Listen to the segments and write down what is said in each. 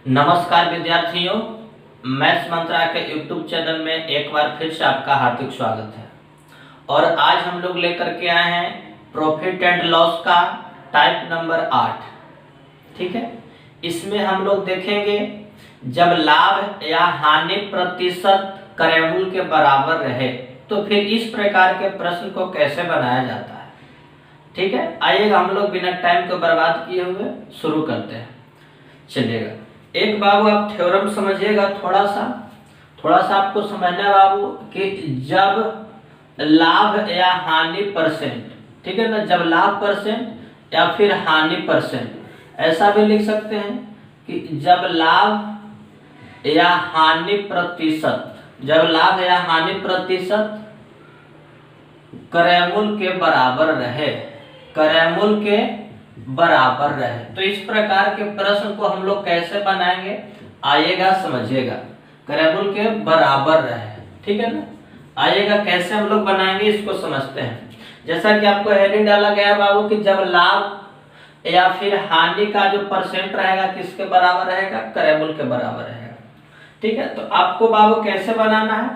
नमस्कार विद्यार्थियों, मैथ्स मंत्रा के यूट्यूब चैनल में एक बार फिर से आपका हार्दिक स्वागत है। और आज हम लोग लेकर के आए हैं प्रॉफिट एंड लॉस का टाइप नंबर 8। ठीक है, इसमें हम लोग देखेंगे जब लाभ या हानि प्रतिशत क्रयमूल्य के बराबर रहे तो फिर इस प्रकार के प्रश्न को कैसे बनाया जाता है। ठीक है, आइएगा हम लोग बिना टाइम को बर्बाद किए हुए शुरू करते हैं। चलिएगा, एक बाबू आप थ्योरम समझिएगा। थोड़ा सा आपको समझना है बाबू कि जब लाभ या हानि परसेंट, ठीक है ना, जब लाभ परसेंट या फिर हानि परसेंट, ऐसा भी लिख सकते हैं कि जब लाभ या हानि प्रतिशत, जब लाभ या हानि प्रतिशत क्रयमूल्य के बराबर रहे, क्रयमूल्य के बराबर रहे, तो इस प्रकार के प्रश्न को हम लोग कैसे बनाएंगे आइएगा समझिएगा। क्रयमूल्य के बराबर रहे, ठीक है ना, आइएगा कैसे हम लोग बनाएंगे इसको समझते हैं। जैसा कि आपको हेडिंग डाला गया है बाबू कि जब लाभ या फिर हानि का जो परसेंट रहेगा किसके बराबर रहेगा, क्रयमूल्य के बराबर रहेगा। ठीक है, तो आपको बाबू कैसे बनाना है,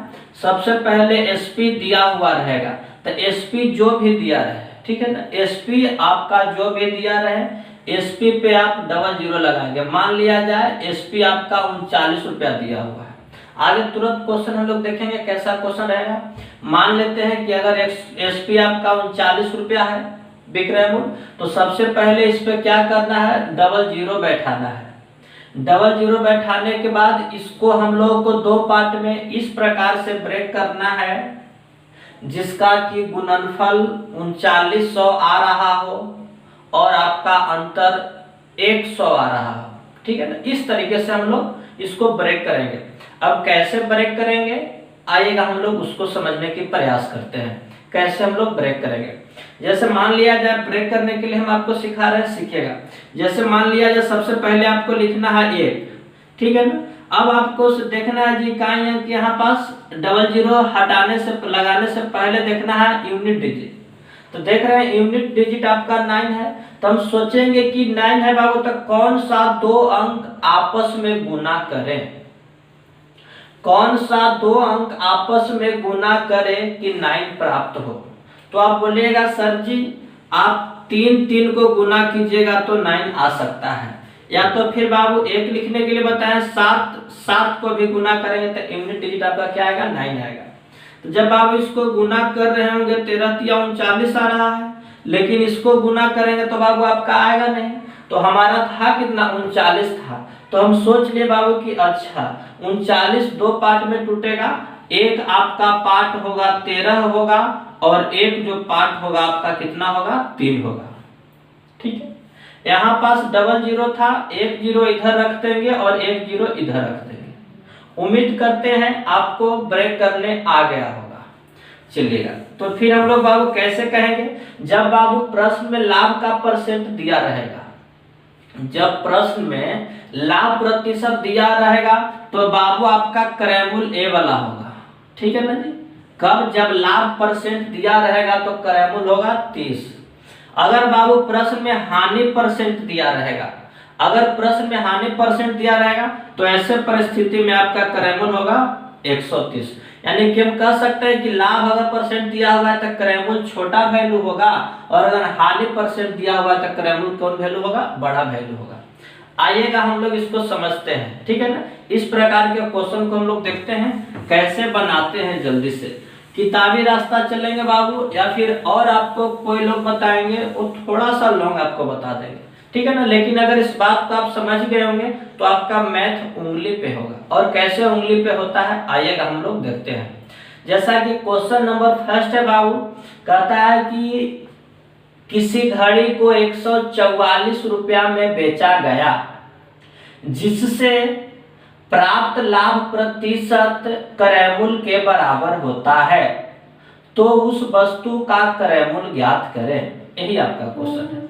सबसे पहले एसपी दिया हुआ रहेगा, तो एसपी जो भी दिया रहे, ठीक है ना, एसपी आपका जो भी दिया रहे, एसपी पे आप डबल जीरो लगाएंगे। मान लिया जाए एसपी आपका 39 रुपया दिया हुआ है। आगे तुरंत क्वेश्चन हम लोग देखेंगे कैसा क्वेश्चन रहेगा। मान लेते हैं कि अगर एसपी आपका 39 रुपया है विक्रय मूल्य, तो सबसे पहले इस पे क्या करना है, डबल जीरो बैठाना है। डबल जीरो बैठाने के बाद इसको हम लोग को दो पार्ट में इस प्रकार से ब्रेक करना है जिसका कि गुणनफल 3900 आ रहा हो और आपका अंतर 100 आ रहा हो। ठीक है ना, इस तरीके से हम लोग इसको ब्रेक करेंगे। अब कैसे ब्रेक करेंगे आइएगा हम लोग उसको समझने की प्रयास करते हैं, कैसे हम लोग ब्रेक करेंगे। जैसे मान लिया जाए ब्रेक करने के लिए हम आपको सिखा रहे हैं, सीखिएगा। जैसे मान लिया जाए सबसे पहले आपको लिखना है 1, ठीक है ना। अब आपको देखना है जी कहाँ है कि यहाँ पास डबल जीरो हटाने से लगाने से पहले देखना है यूनिट डिजिट। तो देख रहे हैं यूनिट डिजिट आपका 9 है, तो हम सोचेंगे कि 9 है बाबू, तो कौन सा दो अंक आपस में गुना करें, कौन सा दो अंक आपस में गुना करें कि 9 प्राप्त हो। तो आप बोलिएगा सर जी आप 3 को गुना कीजिएगा तो 9 आ सकता है, या तो फिर बाबू एक लिखने के लिए बताएं 7 को भी गुना करेंगे तो यूनिट डिजिट आपका क्या आएगा, 9 आएगा। तो जब आप इसको गुना कर रहे होंगे 13 × 39 आ रहा है, लेकिन इसको गुना करेंगे तो बाबू आपका आएगा नहीं। तो हमारा था कितना, 39 था। तो हम सोच लिए बाबू कि अच्छा 39 दो पार्ट में टूटेगा, एक आपका पार्ट होगा 13 होगा और एक जो पार्ट होगा आपका कितना होगा, 3 होगा। ठीक है, यहाँ पास डबल जीरो था, एक जीरो इधर रख देंगे और एक जीरो इधर रख देंगे। उम्मीद करते हैं आपको ब्रेक करने आ गया होगा। चलिएगा, तो फिर हम लोग बाबू कैसे कहेंगे, जब बाबू प्रश्न में लाभ का परसेंट दिया रहेगा, जब प्रश्न में लाभ प्रतिशत दिया रहेगा तो बाबू आपका क्रयमूल्य ए वाला होगा। ठीक है ना जी, कब, जब लाभ परसेंट दिया रहेगा तो क्रयमूल्य होगा 30। अगर बाबू प्रश्न में हानि परसेंट दिया रहेगा, अगर प्रश्न में हानि परसेंट दिया रहेगा तो ऐसे परिस्थिति में आपका क्रयमूल्य होगा 130। यानी कि हम कह सकते हैं कि लाभ अगर परसेंट दिया हुआ है तो क्रयमूल्य छोटा वैल्यू होगा, और अगर हानि परसेंट दिया हुआ है तो क्रयमूल्य कौन वैल्यू होगा, बड़ा वैल्यू होगा। आइएगा हम लोग इसको समझते हैं। ठीक है ना, इस प्रकार के क्वेश्चन को हम लोग देखते हैं कैसे बनाते हैं। जल्दी से किताबी रास्ता चलेंगे बाबू, या फिर और आपको कोई लोग बताएंगे वो थोड़ा सा लॉन्ग आपको बता देंगे। ठीक है ना, लेकिन अगर इस बात को आप समझ गए होंगे तो आपका मैथ उंगली पे होगा। और कैसे उंगली पे होता है आइएगा हम लोग देखते हैं। जैसा कि क्वेश्चन नंबर फर्स्ट है बाबू, कहता है कि किसी घड़ी को 144 रुपया में बेचा गया जिससे प्राप्त लाभ प्रतिशत क्रयमूल्य के बराबर होता है, तो उस वस्तु का क्रयमूल्य ज्ञात करें। यही आपका क्वेश्चन है।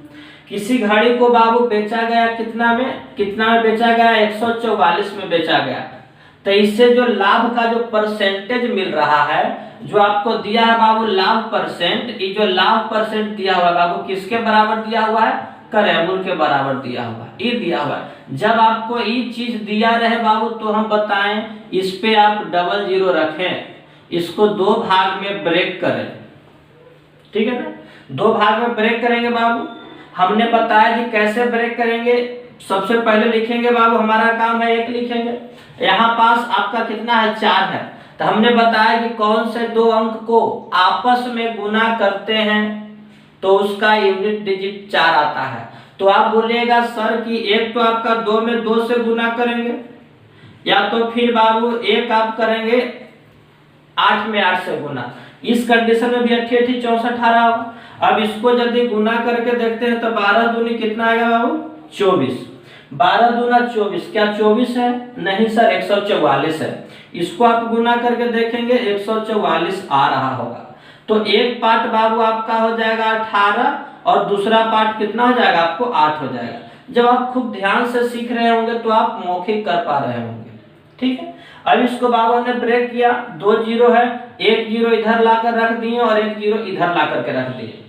किसी घड़ी को बाबू बेचा गया कितना में बेचा गया, 144 में बेचा गया। तो इससे जो लाभ का जो परसेंटेज मिल रहा है, जो आपको दिया है बाबू लाभ परसेंट, ये जो लाभ परसेंट दिया हुआ है बाबू किसके बराबर दिया हुआ है, करेमुल के बराबर दिया हुआ है, ई दिया हुआ है। जब आपको ई चीज दिया रहे बाबू तो हम बताएं इस पे आप डबल जीरो रखें, इसको दो भाग में ब्रेक करें, ठीक है ना, दो भाग में ब्रेक करेंगे बाबू। हमने बताया कि कैसे ब्रेक करेंगे। सबसे पहले लिखेंगे बाबू, हमारा काम है 1 लिखेंगे, यहाँ पास आपका कितना है 4 है, तो हमने बताया कि कौन से दो अंक को आपस में गुना करते हैं तो उसका यूनिट डिजिट 4 आता है। तो आप बोलिएगा सर कि एक तो आपका 2 में 2 से गुना करेंगे, या तो फिर बाबू एक आप करेंगे 8 में 8 से गुना। इस कंडीशन में भी 8 8 64 आ रहा होगा। अब इसको यदि गुना करके देखते हैं तो 12 दूनी कितना आएगा बाबू 24, 12 दूना 24, क्या 24 है? नहीं सर 144 है। इसको आप गुना करके देखेंगे 144 आ रहा होगा। तो एक पार्ट बाबू आपका हो जाएगा 18 और दूसरा पार्ट कितना हो जाएगा आपको 8 हो जाएगा। जब आप खूब ध्यान से सीख रहे होंगे तो आप मौखिक कर पा रहे होंगे, ठीक है। अब इसको बाबू ने ब्रेक किया, 2 जीरो है, 1 जीरो इधर लाकर रख दिए और 1 जीरो इधर ला करके रख दिए।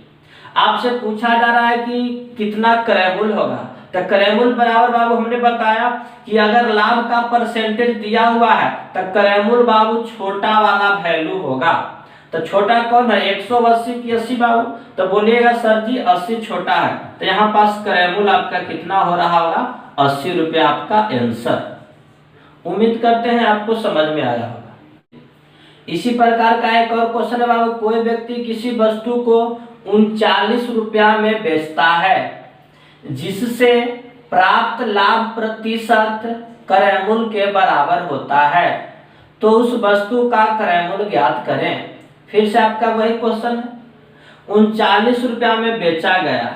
आपसे पूछा जा रहा है कि कितना करेमुल होगा, तो करेमुल बराबर बाबू हमने बताया कि अगर लाभ का परसेंटेज दिया हुआ है तो करेमुल बाबू छोटा वाला वैल्यू होगा। तो छोटा कौन है? 180 की 80 बाबू। तो बोलिएगा सर जी 80 छोटा है, तो यहाँ पास करेमुल आपका कितना हो रहा होगा 80 रुपया आपका आंसर। उम्मीद करते हैं आपको समझ में आया होगा। इसी प्रकार का एक और क्वेश्चन है बाबू, कोई व्यक्ति किसी वस्तु को 39 रुपया में बेचता है जिससे प्राप्त लाभ प्रतिशत करेमुल के बराबर होता है, तो उस वस्तु का करेमुल ज्ञात करें। फिर से आपका वही क्वेश्चन है, 39 रुपया में बेचा गया,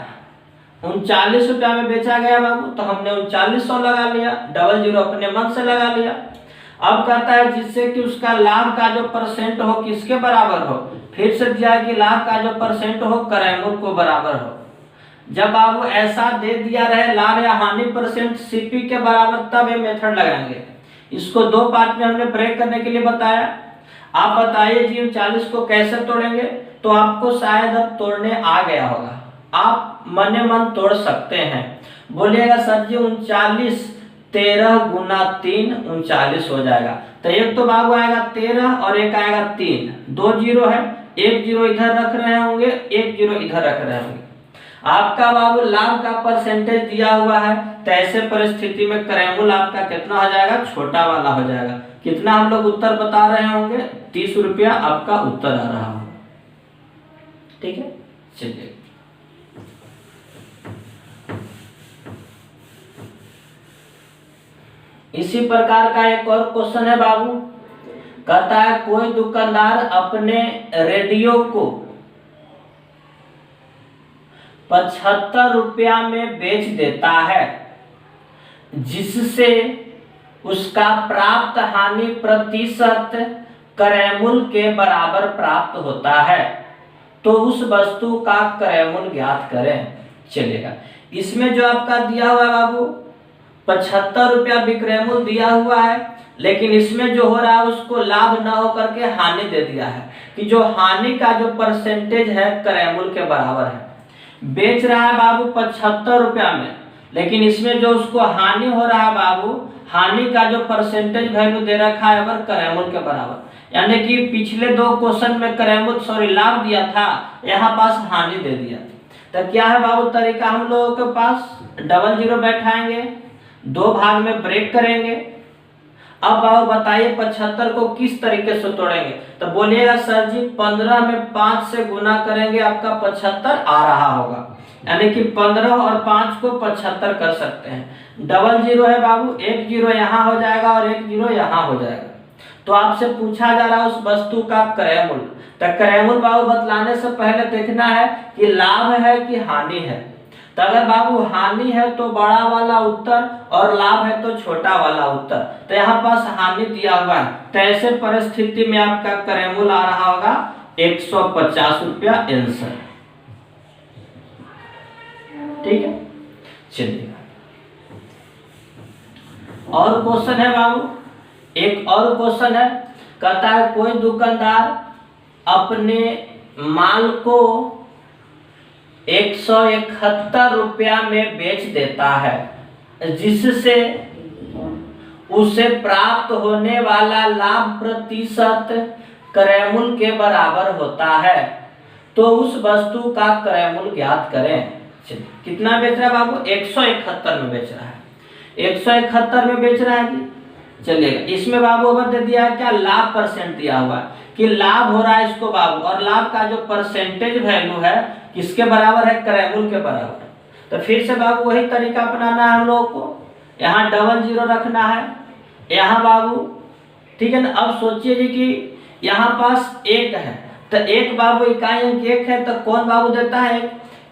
39 रुपया में बेचा गया बाबू, तो हमने 3900 लगा लिया, डबल जीरो अपने मन से लगा लिया। अब कहता है जिससे कि उसका लाभ का जो परसेंट हो किसके बराबर हो, फिर से दिया कि लाभ का जो परसेंट हो करेमुल को बराबर हो। जब बाबू ऐसा दे दिया रहे लाभ या हानि परसेंट सीपी के बराबर, तब ये मेथड लगाएंगे। इसको दो पार्ट में हमने ब्रेक करने के लिए बताया। आप बताइए जी 39 को कैसे तोड़ेंगे, तो आपको शायद अब तोड़ने आ गया होगा, आप मने मन तोड़ सकते हैं। बोलिएगा सर जी 39 13 गुना 3 39 हो जाएगा। तो एक तो बाबू आएगा 13 और एक आएगा 3, 2 जीरो है, 1 जीरो इधर रख रहे होंगे, 1 जीरो इधर रख रहे होंगे। आपका बाबू लाभ का परसेंटेज दिया हुआ है, तो ऐसे परिस्थिति में करेमुल आपका कितना हो जाएगा, छोटा वाला हो जाएगा। कितना हम लोग उत्तर बता रहे होंगे, 30 रुपया आपका उत्तर आ रहा होगा, ठीक है। चलिए इसी प्रकार का एक और क्वेश्चन है बाबू, कहता है कोई दुकानदार अपने रेडियो को 75 रुपया में बेच देता है जिससे उसका प्राप्त हानि प्रतिशत करेमुल के बराबर प्राप्त होता है, तो उस वस्तु का करेमुल ज्ञात करें। चलेगा, इसमें जो आपका दिया हुआ है बाबू 75 रुपया विक्रयमूल्य दिया हुआ है, लेकिन इसमें जो हो रहा है उसको लाभ न होकर के हानि दे दिया है कि जो हानि का जो परसेंटेज है क्रयमूल्य के बराबर है। बेच रहा है बाबू 75 रुपया में, लेकिन इसमें जो उसको हानि हो रहा है बाबू, हानि का जो परसेंटेज वैल्यू दे रखा है अगर क्रयमूल्य के बराबर, यानी कि पिछले दो क्वेश्चन में क्रयमूल्य लाभ दिया था, यहाँ पास हानि दे दिया। तो क्या है बाबू तरीका, हम लोगों के पास डबल जीरो बैठाएंगे, दो भाग में ब्रेक करेंगे। अब बाबू बताइए 75 को किस तरीके से तोड़ेंगे, तो बोलिएगा सर जी 15 में 5 से गुना करेंगे आपका 75 आ रहा होगा, यानी कि 15 और 5 को 75 कर सकते हैं। डबल जीरो है बाबू, एक जीरो यहाँ हो जाएगा और एक जीरो यहाँ हो जाएगा। तो आपसे पूछा जा रहा है उस वस्तु का क्रयमूल्य, तो क्रयमूल्य बाबू बतलाने से पहले देखना है कि लाभ है कि हानि है। तो अगर बाबू हानि है तो बड़ा वाला उत्तर और लाभ है तो छोटा वाला उत्तर, तो यहाँ पास हानि दिया हुआ है, तो ऐसे परिस्थिति में आपका क्रयमूल्य आ रहा होगा 150 रुपया आंसर, ठीक है। चलिए और क्वेश्चन है बाबू, एक और क्वेश्चन है, कहता है कोई दुकानदार अपने माल को 171 रुपया में बेच देता है, जिससे उसे प्राप्त होने वाला लाभ प्रतिशत क्रय मूल्य के बराबर होता है, तो उस वस्तु का क्रय मूल्य ज्ञात करें। कितना बेच रहा है बाबू? 171 में बेच रहा है। 171 में बेच रहा है जी, चलिएगा। इसमें बाबू अब दे दिया है क्या? लाभ परसेंट दिया हुआ है कि लाभ हो रहा है इसको बाबू, और लाभ का जो परसेंटेज वैल्यू है किसके बराबर है? क्रय मूल्य के बराबर। तो फिर से बाबू वही तरीका अपनाना है हम लोगों को। यहाँ 00 रखना है यहाँ बाबू, ठीक है ना। अब सोचिए जी कि यहाँ पास 1 है, तो 1 बाबू इकाई अंक 1 है, तो कौन बाबू देता है?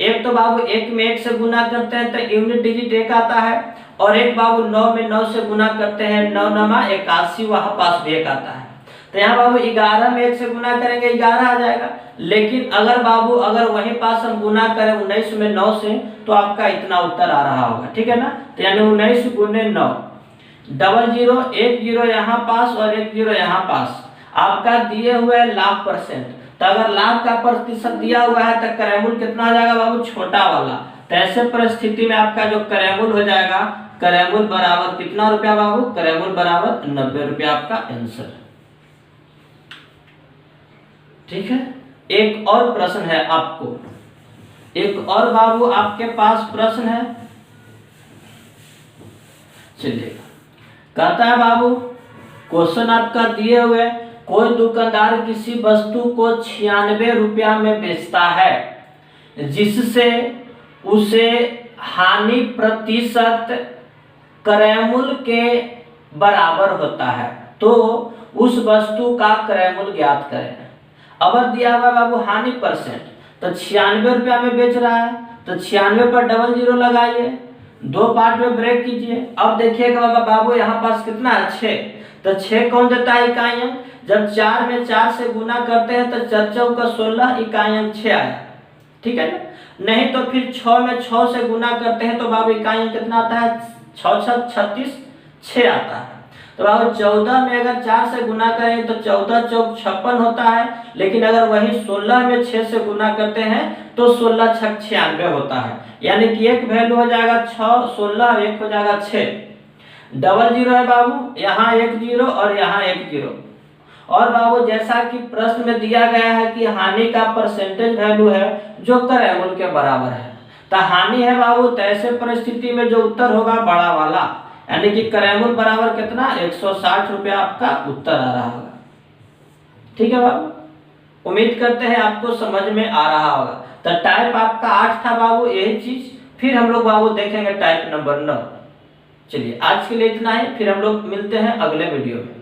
1 तो बाबू 1 में 1 से गुना करते हैं तो यूनिट डिजिट 1 आता है, और 1 बाबू 9 में 9 से गुना करते हैं, 9 9 81, वहां पास भी 1 आता है। तो यहाँ बाबू 11 में 1 से गुना करेंगे 11 आ जाएगा। लेकिन अगर बाबू अगर वहीं पास हम गुना करें 19 में 9 से, तो आपका इतना उत्तर आ रहा होगा, ठीक है ना। तो यानी 19 गुने 9, 00 1 0 यहाँ पास और 1 0 यहाँ पास, आपका दिए हुए लाभ परसेंट। तो अगर लाभ का प्रतिशत दिया हुआ है तो क्रय मूल्य कितना आ जाएगा बाबू? छोटा वाला। तो ऐसे परिस्थिति में आपका जो क्रय मूल्य हो जाएगा, क्रय मूल्य बराबर कितना रुपया बाबू? क्रय मूल्य बराबर 90 रुपया आपका आंसर, ठीक है। एक और प्रश्न है आपको, एक और बाबू आपके पास प्रश्न है, चलिएगा। कहता है बाबू क्वेश्चन आपका दिए हुए, कोई दुकानदार किसी वस्तु को 96 रुपया में बेचता है, जिससे उसे हानि प्रतिशत क्रय मूल्य के बराबर होता है, तो उस वस्तु का क्रय मूल्य ज्ञात करें। अब दिया हुआ बाबू हानि परसेंट, तो 96 रुपया में बेच रहा है, तो 96 पर 00 लगाइए, 2 पार्ट में ब्रेक कीजिए। अब देखिएगा बाबू यहाँ पास कितना है? 6। तो 6 कौन देता है इकाई अंक? जब 4 में 4 से गुना करते हैं तो 4 4 का 16 इकाई अंक 6 आया, ठीक है ना। नहीं तो फिर 6 में 6 से गुना करते हैं तो बाबू इकाई अंक कितना आता है? 6 6 36, 6 आता है। तो बाबू 14 में अगर 4 से गुना करें तो 14 चौक 56 होता है, लेकिन अगर वही 16 में 6 से गुना करते हैं तो 16 6 96 होता है। यानी कि एक वैल्यू हो जाएगा 6 16, 1 हो जाएगा 6। 00 है बाबू, यहाँ 1 0 और यहाँ 1 0। और बाबू जैसा कि प्रश्न में दिया गया है कि हानि का परसेंटेज वैल्यू है जो क्रय मूल्य के बराबर है, तो हानि है बाबू, तो ऐसे परिस्थिति में जो उत्तर होगा बड़ा वाला, यानी कि क्रय मूल्य बराबर कितना? 160 रुपया आपका उत्तर आ रहा होगा, ठीक है बाबू। उम्मीद करते हैं आपको समझ में आ रहा होगा। तो टाइप आपका 8 था बाबू, यही चीज। फिर हम लोग बाबू देखेंगे टाइप नंबर 9। चलिए आज के लिए इतना ही, फिर हम लोग मिलते हैं अगले वीडियो में।